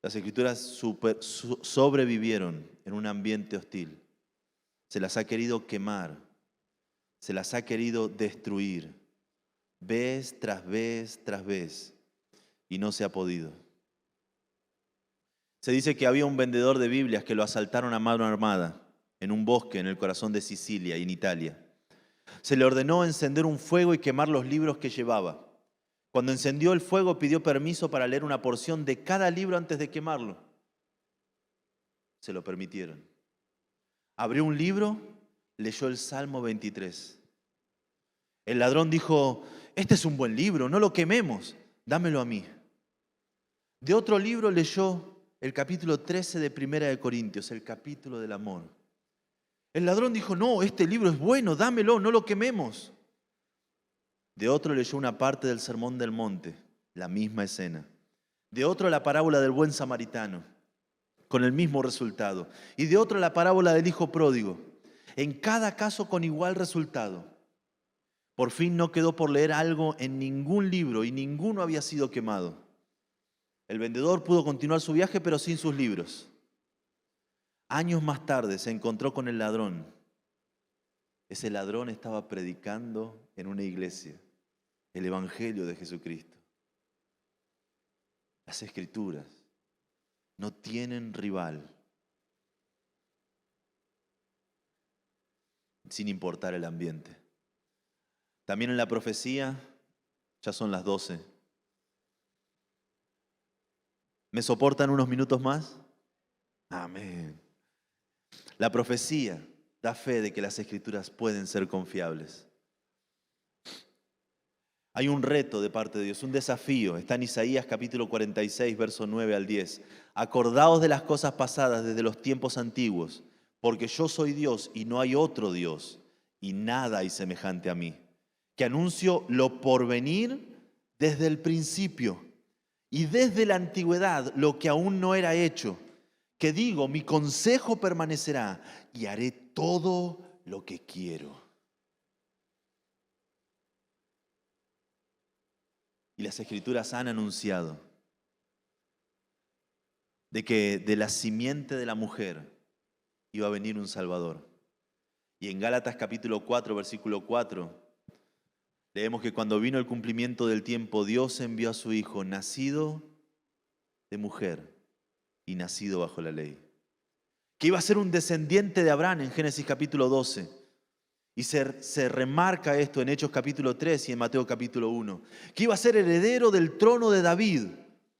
Las Escrituras sobrevivieron en un ambiente hostil. Se las ha querido quemar, se las ha querido destruir, vez tras vez tras vez, y no se ha podido. Se dice que había un vendedor de Biblias que lo asaltaron a mano armada en un bosque en el corazón de Sicilia, en Italia. Se le ordenó encender un fuego y quemar los libros que llevaba. Cuando encendió el fuego pidió permiso para leer una porción de cada libro antes de quemarlo. Se lo permitieron. Abrió un libro, leyó el Salmo 23. El ladrón dijo, este es un buen libro, no lo quememos, dámelo a mí. De otro libro leyó el capítulo 13 de Primera de Corintios, el capítulo del amor. El ladrón dijo, no, este libro es bueno, dámelo, no lo quememos. De otro leyó una parte del Sermón del Monte, la misma escena. De otro la parábola del buen samaritano, con el mismo resultado. Y de otro la parábola del hijo pródigo, en cada caso con igual resultado. Por fin no quedó por leer algo en ningún libro y ninguno había sido quemado. El vendedor pudo continuar su viaje pero sin sus libros. Años más tarde se encontró con el ladrón. Ese ladrón estaba predicando en una iglesia el Evangelio de Jesucristo. Las Escrituras no tienen rival, sin importar el ambiente. También en la profecía, ya son las 12. ¿Me soportan unos minutos más? Amén. La profecía da fe de que las Escrituras pueden ser confiables. Hay un reto de parte de Dios, un desafío. Está en Isaías capítulo 46, verso 9 al 10. Acordaos de las cosas pasadas desde los tiempos antiguos, porque yo soy Dios y no hay otro Dios, y nada hay semejante a mí, que anuncio lo porvenir desde el principio Y desde la antigüedad lo que aún no era hecho, que digo, mi consejo permanecerá y haré todo lo que quiero. Y las Escrituras han anunciado de que de la simiente de la mujer iba a venir un Salvador. Y en Gálatas capítulo 4, versículo 4, leemos que cuando vino el cumplimiento del tiempo, Dios envió a su Hijo, nacido de mujer y nacido bajo la ley, que iba a ser un descendiente de Abraham en Génesis capítulo 12. Y se remarca esto en Hechos capítulo 3 y en Mateo capítulo 1, que iba a ser heredero del trono de David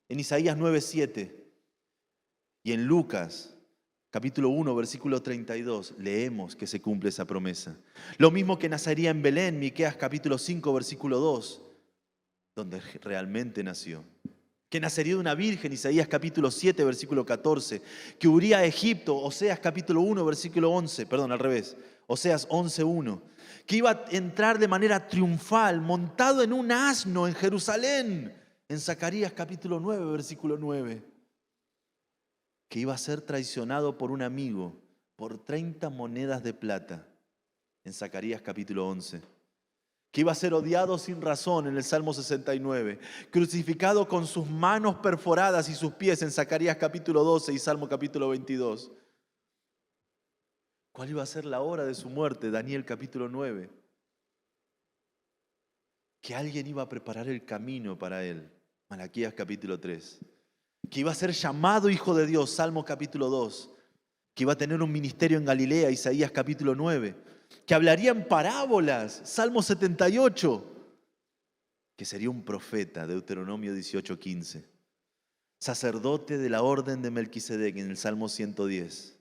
en Isaías 9:7. Y en Lucas capítulo 1, versículo 32, leemos que se cumple esa promesa. Lo mismo que nacería en Belén, Miqueas capítulo 5, versículo 2, donde realmente nació. Que nacería de una virgen, Isaías capítulo 7, versículo 14. Que huiría a Egipto, Oseas capítulo 1, versículo 11, perdón, al revés, Oseas 11:1. Que iba a entrar de manera triunfal, montado en un asno en Jerusalén, en Zacarías capítulo 9, versículo 9. Que iba a ser traicionado por un amigo por 30 monedas de plata, en Zacarías capítulo 11. Que iba a ser odiado sin razón en el Salmo 69, crucificado con sus manos perforadas y sus pies en Zacarías capítulo 12 y Salmo capítulo 22. ¿Cuál iba a ser la hora de su muerte? Daniel capítulo 9. Que alguien iba a preparar el camino para él, Malaquías capítulo 3. Que iba a ser llamado Hijo de Dios, Salmo capítulo 2. Que iba a tener un ministerio en Galilea, Isaías capítulo 9. Que hablaría en parábolas, Salmo 78. Que sería un profeta, Deuteronomio 18:15. Sacerdote de la orden de Melquisedec, en el Salmo 110.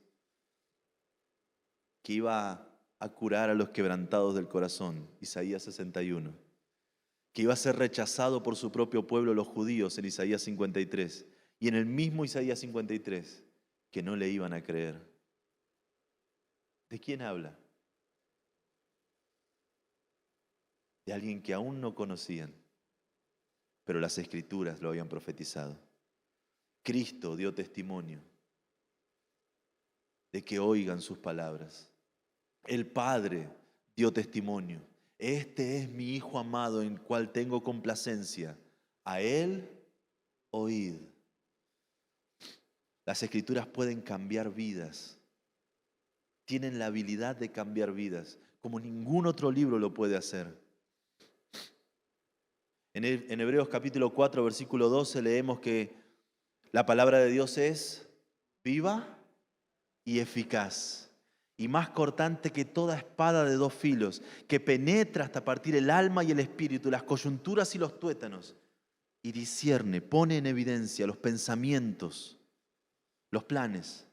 Que iba a curar a los quebrantados del corazón, Isaías 61. Que iba a ser rechazado por su propio pueblo, los judíos, en Isaías 53. Y en el mismo Isaías 53, que no le iban a creer. ¿De quién habla? De alguien que aún no conocían, pero las Escrituras lo habían profetizado. Cristo dio testimonio de que oigan sus palabras. El Padre dio testimonio. Este es mi Hijo amado en el cual tengo complacencia. A Él oíd. Las Escrituras pueden cambiar vidas. Tienen la habilidad de cambiar vidas, como ningún otro libro lo puede hacer. En Hebreos capítulo 4, versículo 12 leemos que la palabra de Dios es viva y eficaz, y más cortante que toda espada de 2 filos, que penetra hasta partir el alma y el espíritu, las coyunturas y los tuétanos, y discierne, pone en evidencia los pensamientos, los planes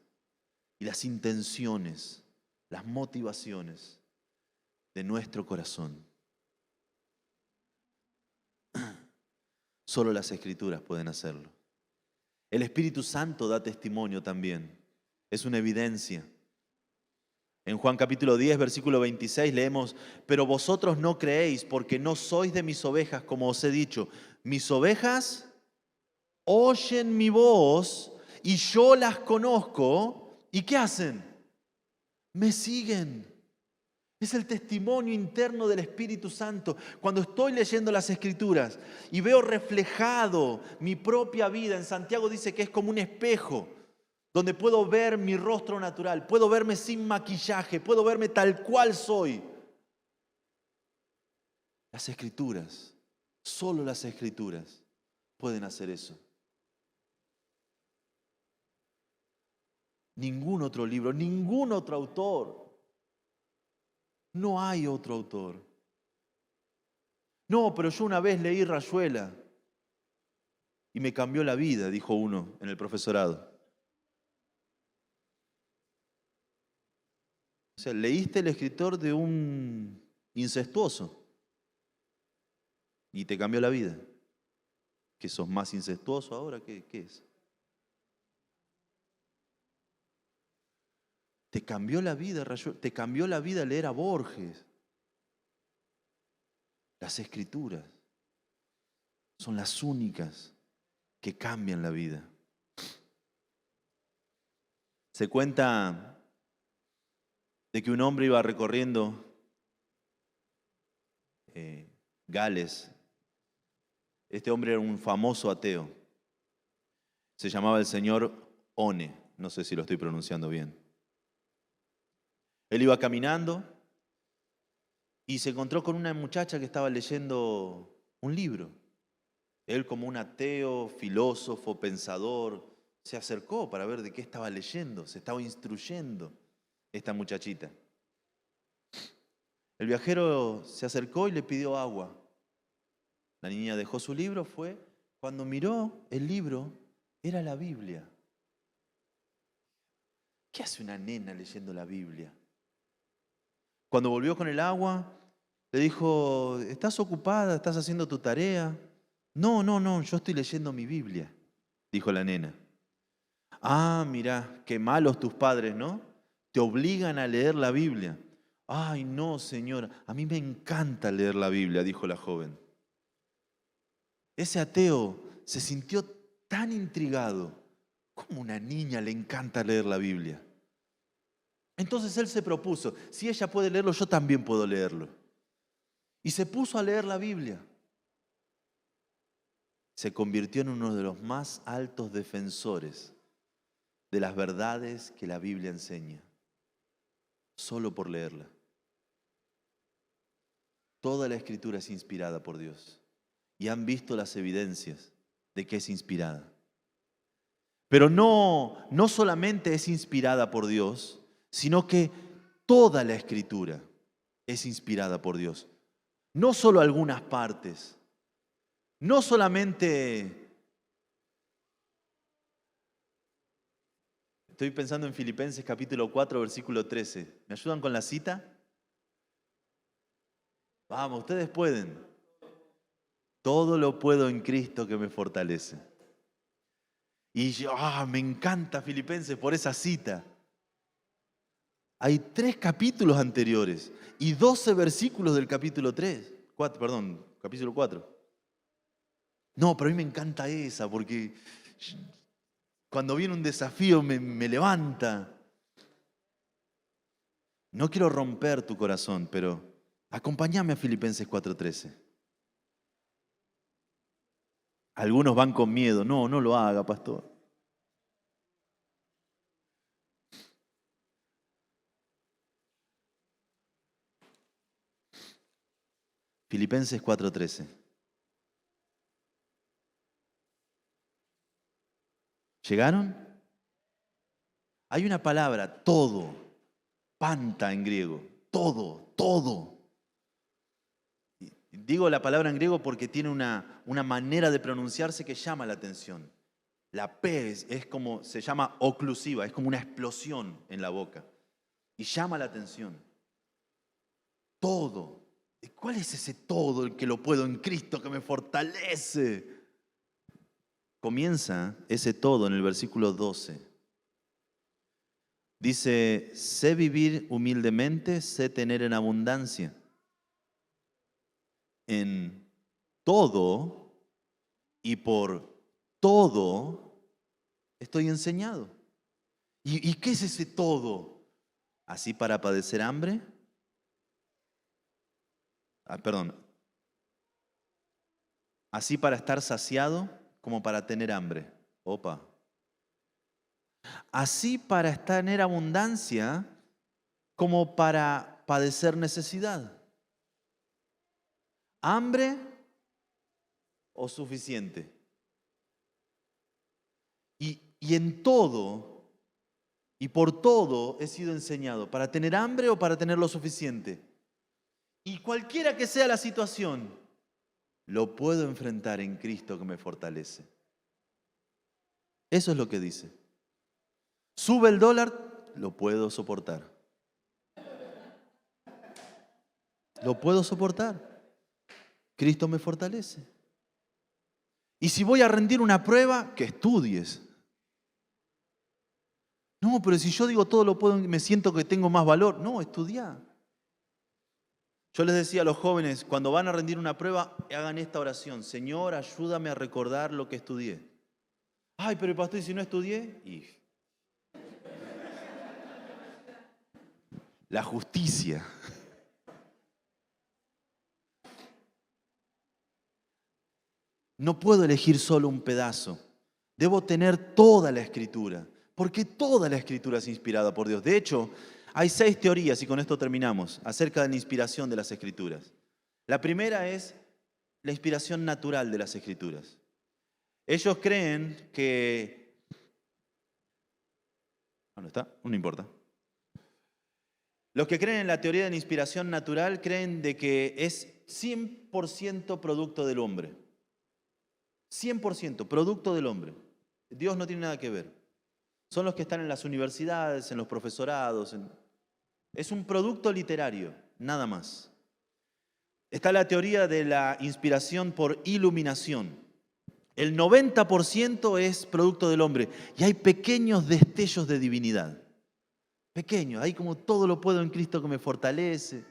y las intenciones, las motivaciones de nuestro corazón. Solo las Escrituras pueden hacerlo. El Espíritu Santo da testimonio también. Es una evidencia. En Juan capítulo 10, versículo 26 leemos: pero vosotros no creéis porque no sois de mis ovejas, como os he dicho. Mis ovejas oyen mi voz y yo las conozco. ¿Y qué hacen? Me siguen. Es el testimonio interno del Espíritu Santo. Cuando estoy leyendo las Escrituras y veo reflejado mi propia vida, en Santiago dice que es como un espejo, donde puedo ver mi rostro natural, puedo verme sin maquillaje, puedo verme tal cual soy. Las Escrituras, solo las Escrituras pueden hacer eso. Ningún otro libro, ningún otro autor. No hay otro autor. No, pero yo una vez leí Rayuela y me cambió la vida, dijo uno en el profesorado. O sea, leíste el escritor de un incestuoso y te cambió la vida. ¿Que sos más incestuoso ahora? ¿Qué es? Te cambió la vida, Rayuela, te cambió la vida leer a Borges. Las Escrituras son las únicas que cambian la vida. Se cuenta de que un hombre iba recorriendo Gales. Este hombre era un famoso ateo. Se llamaba el señor One. No sé si lo estoy pronunciando bien. Él iba caminando y se encontró con una muchacha que estaba leyendo un libro. Él, como un ateo, filósofo, pensador, se acercó para ver de qué estaba leyendo. Se estaba instruyendo esta muchachita. El viajero se acercó y le pidió agua. La niña dejó su libro, fue. Cuando miró el libro, era la Biblia. ¿Qué hace una nena leyendo la Biblia? Cuando volvió con el agua, le dijo, ¿estás ocupada? ¿Estás haciendo tu tarea? No, yo estoy leyendo mi Biblia, dijo la nena. Ah, mirá, qué malos tus padres, ¿no? Te obligan a leer la Biblia. Ay, no, señora, a mí me encanta leer la Biblia, dijo la joven. Ese ateo se sintió tan intrigado. ¿Cómo a una niña le encanta leer la Biblia? Entonces él se propuso, si ella puede leerlo, yo también puedo leerlo. Y se puso a leer la Biblia. Se convirtió en uno de los más altos defensores de las verdades que la Biblia enseña, solo por leerla. Toda la Escritura es inspirada por Dios y han visto las evidencias de que es inspirada. Pero no solamente es inspirada por Dios, sino que toda la Escritura es inspirada por Dios. No solo algunas partes, no solamente... Estoy pensando en Filipenses capítulo 4, versículo 13. ¿Me ayudan con la cita? Vamos, ustedes pueden. Todo lo puedo en Cristo que me fortalece. Y yo, me encanta Filipenses por esa cita. Hay 3 capítulos anteriores y 12 versículos del capítulo 4. Capítulo 4. No, pero a mí me encanta esa porque cuando viene un desafío me levanta. No quiero romper tu corazón, pero acompáñame a Filipenses 4:13. Algunos van con miedo. No lo haga, pastor. Filipenses 4:13. ¿Llegaron? Hay una palabra, todo, panta en griego, todo. Digo la palabra en griego porque tiene una manera de pronunciarse que llama la atención. La P es como, se llama oclusiva, es como una explosión en la boca y llama la atención. Todo. ¿Cuál es ese todo el que lo puedo en Cristo que me fortalece? Comienza ese todo en el versículo 12. Dice, sé vivir humildemente, sé tener en abundancia. En todo y por todo estoy enseñado. ¿Y qué es ese todo? ¿Así para padecer hambre? ¿Así para estar saciado como para tener hambre? Opa. Así para tener abundancia como para padecer necesidad. ¿Hambre o suficiente? Y en todo y por todo he sido enseñado, para tener hambre o para tener lo suficiente. Y cualquiera que sea la situación, lo puedo enfrentar en Cristo que me fortalece. Eso es lo que dice. Sube el dólar, lo puedo soportar. Lo puedo soportar. Cristo me fortalece. Y si voy a rendir una prueba, que estudies. No, pero si yo digo todo lo puedo, me siento que tengo más valor. No, estudia. Yo les decía a los jóvenes, cuando van a rendir una prueba, hagan esta oración. Señor, ayúdame a recordar lo que estudié. Ay, pero pastor, ¿y si no estudié? Y la justicia. No puedo elegir solo un pedazo. Debo tener toda la Escritura, porque toda la Escritura es inspirada por Dios. De hecho, hay 6 teorías, y con esto terminamos, acerca de la inspiración de las Escrituras. La primera es la inspiración natural de las Escrituras. Ellos creen que... ¿Dónde está? No importa. Los que creen en la teoría de la inspiración natural creen de que es 100% producto del hombre. 100% producto del hombre. Dios no tiene nada que ver. Son los que están en las universidades, en los profesorados. Es un producto literario, nada más. Está la teoría de la inspiración por iluminación. El 90% es producto del hombre y hay pequeños destellos de divinidad. Pequeños, ahí como todo lo puedo en Cristo que me fortalece.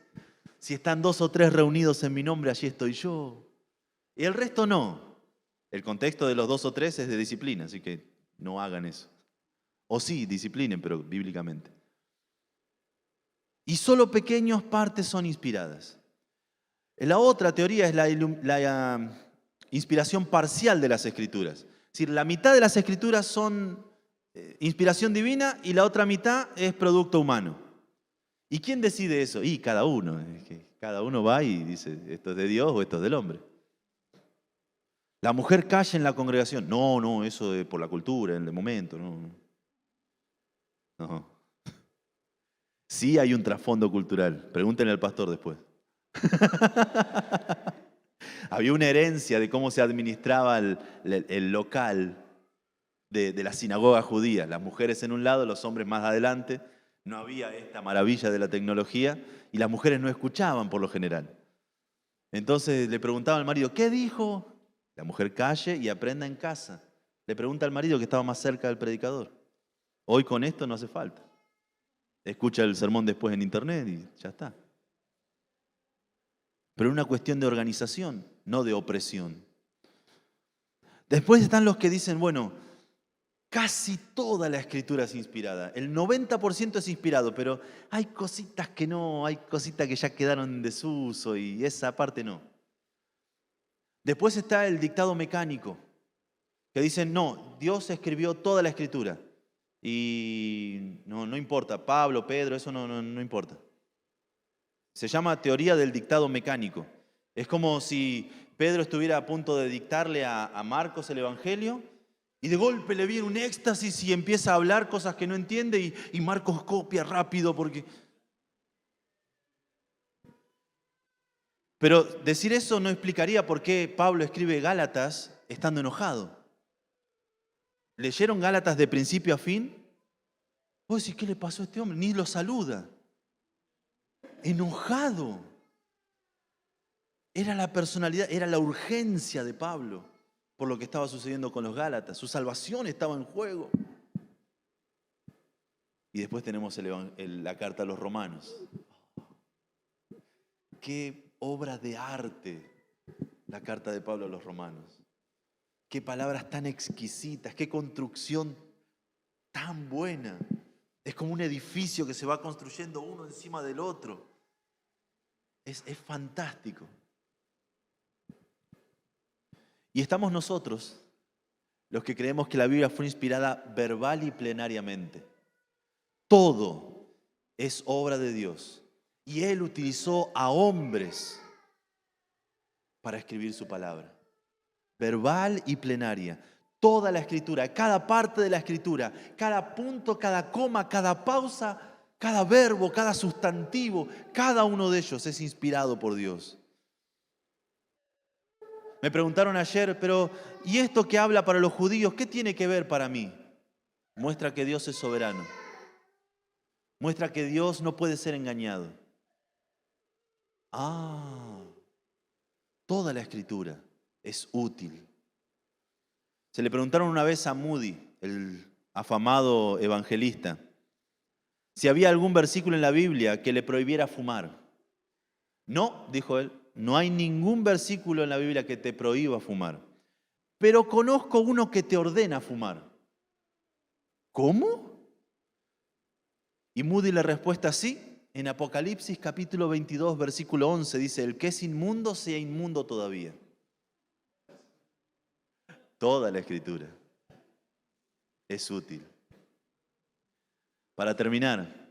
Si están 2 o 3 reunidos en mi nombre, allí estoy yo. Y el resto no. El contexto de los 2 o 3 es de disciplina, así que no hagan eso. O sí, disciplinen, pero bíblicamente. Y solo pequeñas partes son inspiradas. La otra teoría es la inspiración parcial de las Escrituras. Es decir, la mitad de las Escrituras son inspiración divina y la otra mitad es producto humano. ¿Y quién decide eso? Y cada uno. Es que cada uno va y dice, esto es de Dios o esto es del hombre. La mujer calla en la congregación. No, eso es por la cultura, en el momento. No. Sí hay un trasfondo cultural. Pregúntenle al pastor después. Había una herencia de cómo se administraba el local de la sinagoga judía. Las mujeres en un lado, los hombres más adelante. No había esta maravilla de la tecnología y las mujeres no escuchaban por lo general. Entonces le preguntaba al marido, ¿qué dijo? La mujer calle y aprenda en casa. Le pregunta al marido que estaba más cerca del predicador. Hoy con esto no hace falta. Escucha el sermón después en internet y ya está. Pero es una cuestión de organización, no de opresión. Después están los que dicen, bueno, casi toda la Escritura es inspirada. El 90% es inspirado, pero hay cositas que no, hay cositas que ya quedaron en desuso y esa parte no. Después está el dictado mecánico, que dicen, no, Dios escribió toda la Escritura. Y no importa, Pablo, Pedro, eso no importa. Se llama teoría del dictado mecánico. Es como si Pedro estuviera a punto de dictarle a Marcos el Evangelio y de golpe le viene un éxtasis y empieza a hablar cosas que no entiende y Marcos copia rápido porque... Pero decir eso no explicaría por qué Pablo escribe Gálatas estando enojado. ¿Leyeron Gálatas de principio a fin? Vos decís, ¿qué le pasó a este hombre? Ni lo saluda. Enojado. Era la personalidad, era la urgencia de Pablo por lo que estaba sucediendo con los Gálatas. Su salvación estaba en juego. Y después tenemos la carta a los Romanos. Qué obra de arte la carta de Pablo a los Romanos. Qué palabras tan exquisitas, qué construcción tan buena. Es como un edificio que se va construyendo uno encima del otro. Es fantástico. Y estamos nosotros, los que creemos que la Biblia fue inspirada verbal y plenariamente. Todo es obra de Dios. Y Él utilizó a hombres para escribir su palabra. Verbal y plenaria. Toda la Escritura, cada parte de la Escritura, cada punto, cada coma, cada pausa, cada verbo, cada sustantivo, cada uno de ellos es inspirado por Dios. Me preguntaron ayer, pero ¿y esto que habla para los judíos, qué tiene que ver para mí? Muestra que Dios es soberano. Muestra que Dios no puede ser engañado. Toda la Escritura es útil. Se le preguntaron una vez a Moody, el afamado evangelista, si había algún versículo en la Biblia que le prohibiera fumar. No, dijo él, no hay ningún versículo en la Biblia que te prohíba fumar. pero conozco uno que te ordena fumar. ¿Cómo? Y Moody le respuesta así. En Apocalipsis capítulo 22, versículo 11 dice, el que es inmundo sea inmundo todavía. Toda la Escritura es útil. Para terminar,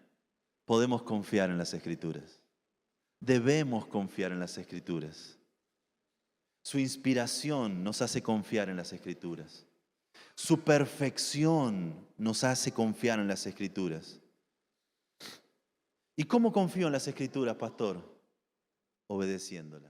podemos confiar en las Escrituras. Debemos confiar en las Escrituras. Su inspiración nos hace confiar en las Escrituras. Su perfección nos hace confiar en las Escrituras. ¿Y cómo confío en las Escrituras, pastor? Obedeciéndolas.